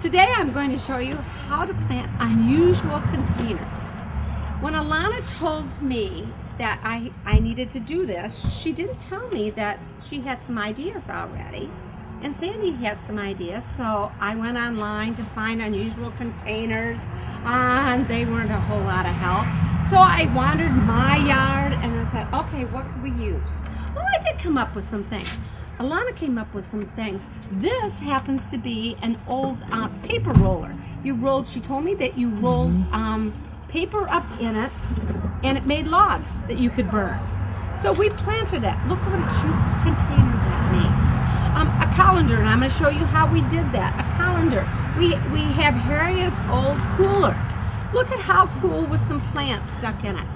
Today I'm going to show you how to plant unusual containers. When Alana told me that I needed to do this, she didn't tell me that she had some ideas already. And Sandy had some ideas, so I went online to find unusual containers, and they weren't a whole lot of help. So I wandered my yard and I said, okay, what can we use? Well, I did come up with some things. Alana came up with some things. This happens to be an old paper roller. She told me that you rolled paper up in it, and it made logs that you could burn. So we planted it. Look what a cute container that makes. A colander, and I'm going to show you how we did that. A colander. We have Harriet's old cooler. Look at how it's cool with some plants stuck in it.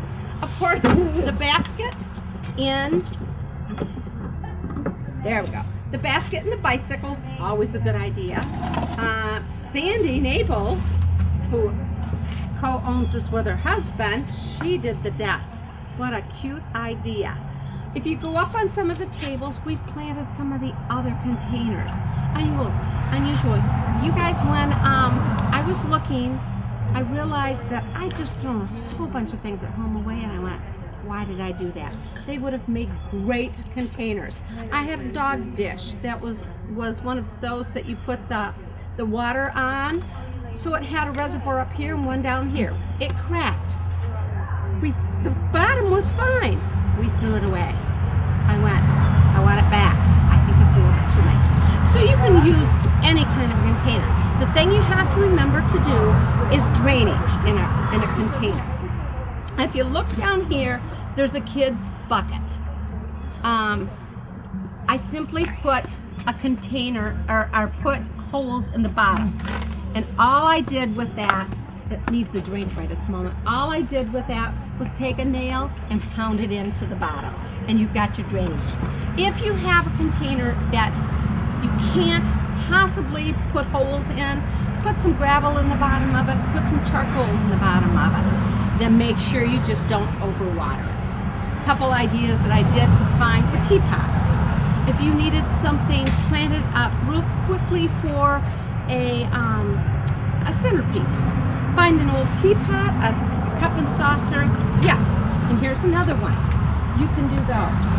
Of course, the basket in, there we go. The basket and the bicycles, always a good idea. Sandy Naples, who co-owns this with her husband, she did the desk. What a cute idea. If you go up on some of the tables, we've planted some of the other containers. Unusual. You guys, when I was looking, I realized that I just thrown a whole bunch of things at home away, and I went, why did I do that? They would have made great containers. I had a dog dish that was one of those that you put the water on, so it had a reservoir up here and one down here. It cracked. The bottom was fine. We threw it away. I want it back. I think it's a little too late. So you can use any kind of container. The thing you have to remember to do is drainage in a container. If you look down here, there's a kid's bucket. I simply put a container, or put holes in the bottom. And all I did with that, it needs a drain right at the moment, all I did with that was take a nail and pound it into the bottom. And you've got your drainage. If you have a container that you can't possibly put holes in, put some gravel in the bottom of it, put some charcoal in the bottom of it. Then make sure you just don't overwater it. A couple ideas that I did find for teapots. If you needed something planted up real quickly for a centerpiece, find an old teapot, a cup and saucer. Yes, and here's another one. You can do those.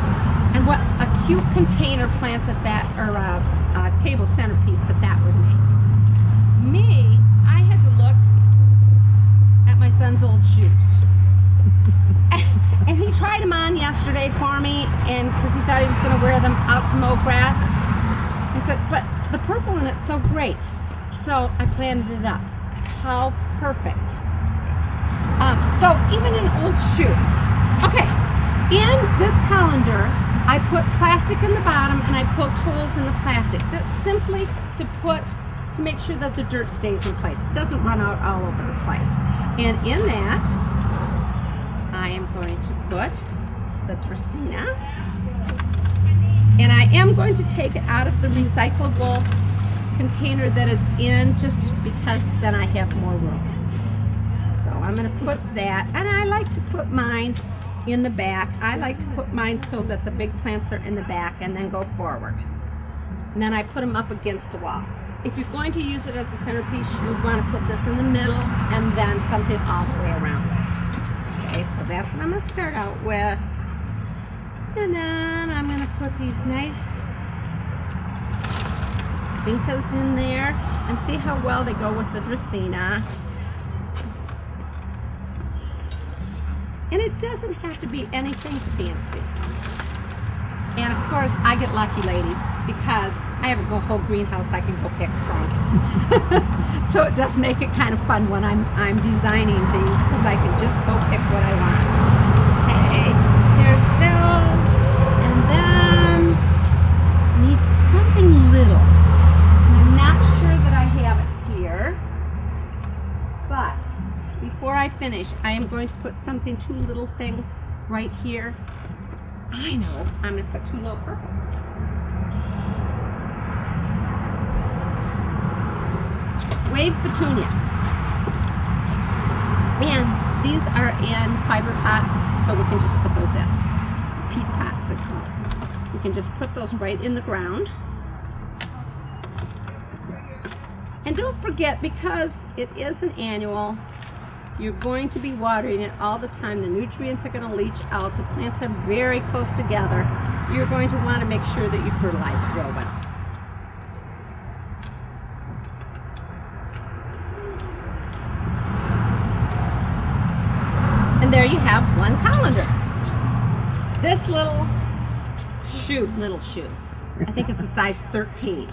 And what a cute container plant that, or a table centerpiece that would make. Me, I had to look at my son's old shoes. And he tried them on yesterday for me, and because he thought he was going to wear them out to mow grass. I said, but the purple in it's so great. So I planted it up. How perfect. So even in old shoes. Okay, in this colander, I put plastic in the bottom and I poked holes in the plastic. That's simply to make sure that the dirt stays in place. It doesn't run out all over the place. And in that, I am going to put the Dracaena. And I am going to take it out of the recyclable container that it's in, just because then I have more room. So I'm going to put that, and I like to put mine in the back. I like to put mine so that the big plants are in the back and then go forward. And then I put them up against a wall. If you're going to use it as a centerpiece, you'd want to put this in the middle and then something all the way around it. Okay, so that's what I'm going to start out with. And then I'm going to put these nice vincas in there and see how well they go with the Dracaena. And it doesn't have to be anything fancy. And of course, I get lucky, ladies, because I have a whole greenhouse I can go pick from. So it does make it kind of fun when I'm designing these, because I can just go pick what I want. Okay, here's those, and then need something little. I'm not sure that I have it here, but before I finish, I am going to put two little things right here. I know, I'm going to put two little purples. Wave petunias. And these are in fiber pots, so we can just put those in. Peat pots, it calls. We can just put those right in the ground. And don't forget, because it is an annual, you're going to be watering it all the time. The nutrients are going to leach out. The plants are very close together. You're going to want to make sure that you fertilize it real well. And there you have one colander. This little shoot, I think it's a size 13.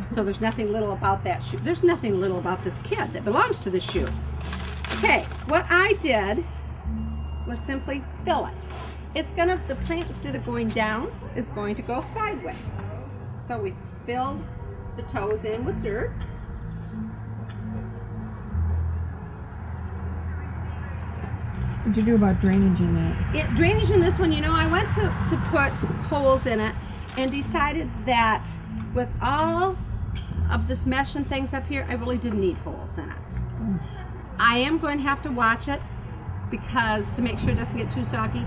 So there's nothing little about that shoe. There's nothing little about this kid that belongs to the shoe. Okay, what I did was simply fill it. The plant, instead of going down, is going to go sideways. So we filled the toes in with dirt. What did you do about drainage in that? Drainage in this one, you know, I went to put holes in it and decided that with all of this mesh and things up here, I really didn't need holes in it. I am going to have to watch it because to make sure it doesn't get too soggy,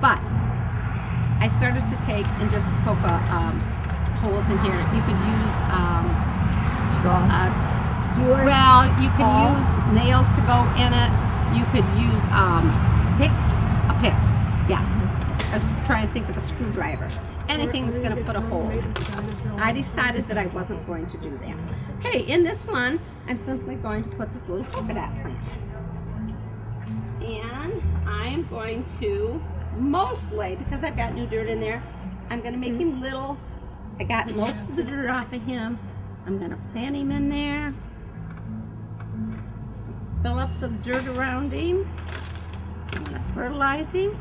but I started to take and just poke holes in here. You could use skewer. Well, you could use nails to go in it. You could use a pick. Yes. I was trying to think of a screwdriver. Anything that's going to put a hole. I decided that I wasn't going to do that. Okay, in this one, I'm simply going to put this little polka dot plant. And I am going to, mostly, because I've got new dirt in there, I'm going to make him little. I got most of the dirt off of him. I'm going to plant him in there. Fill up the dirt around him. I'm going to fertilize him.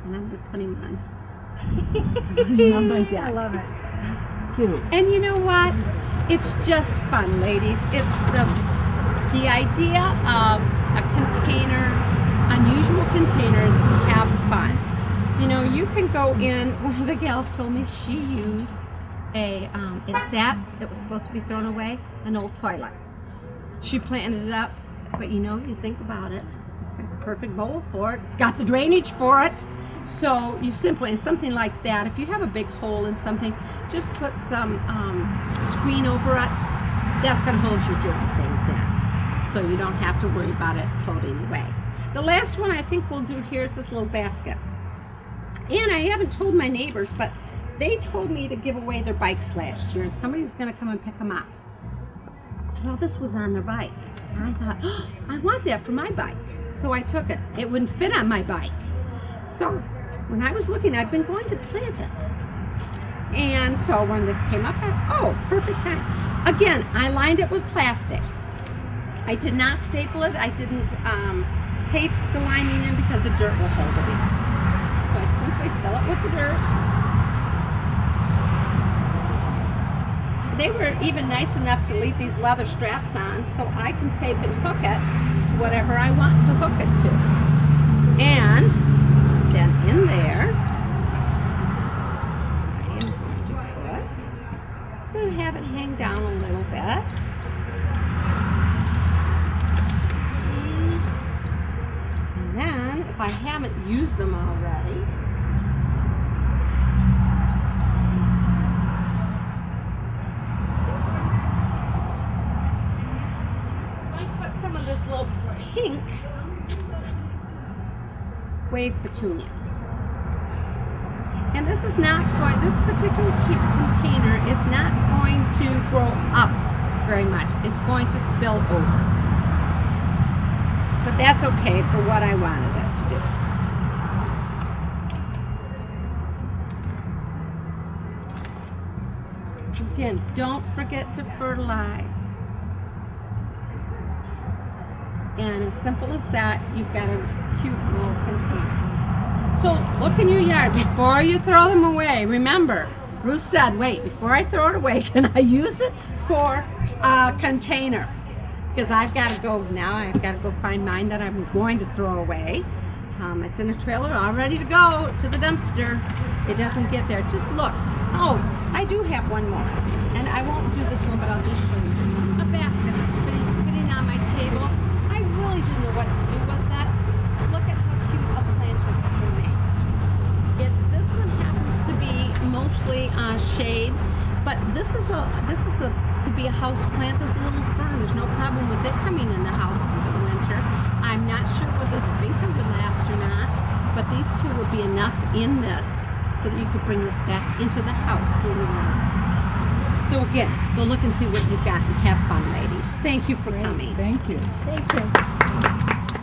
And I'm going to put him on. I love it. Cute. And you know what? It's just fun, ladies. It's the idea of a container, unusual containers to have fun. You know, you can go in, one of the gals told me she used it was supposed to be thrown away, an old toilet. She planted it up, but you know, you think about it, it's got the perfect bowl for it. It's got the drainage for it. So you simply, in something like that, if you have a big hole in something, just put some screen over it. That's going to hold your dirty things in. So you don't have to worry about it floating away. The last one I think we'll do here is this little basket. And I haven't told my neighbors, but they told me to give away their bikes last year, and somebody was going to come and pick them up. Well, this was on their bike. And I thought, oh, I want that for my bike. So I took it. It wouldn't fit on my bike. So when I was looking, I've been going to plant it. And so when this came up, perfect time. Again, I lined it with plastic. I did not staple it. I didn't tape the lining in because the dirt will hold it in. So I simply fill it with the dirt. They were even nice enough to leave these leather straps on so I can tape and hook it to whatever I want to hook it to. And then in there, I am going to put, to have it hang down a little bit. And then, if I haven't used them already, this little pink wave petunias. And this is not going, this particular container is not going to grow up very much. It's going to spill over. But that's okay for what I wanted it to do. Again, don't forget to fertilize. And as simple as that, you've got a cute little container. So look in your yard before you throw them away. Remember, Bruce said, wait, before I throw it away, can I use it for a container? Because I've got to go now, I've got to go find mine that I'm going to throw away. It's in a trailer all ready to go to the dumpster. It doesn't get there. Just look. Oh, I do have one more. And I won't do this one, but I'll just show you. A basket that's sitting on my table. I really didn't know what to do with that. Look at how cute a planter we made. This one happens to be mostly shade, but this could be a house plant this little fern. There's no problem with it coming in the house for the winter. I'm not sure whether the vinca would last or not, but these two would be enough in this so that you could bring this back into the house during the winter. So again, go look and see what you've got and have fun, ladies. Thank you for coming. Thank you. Thank you.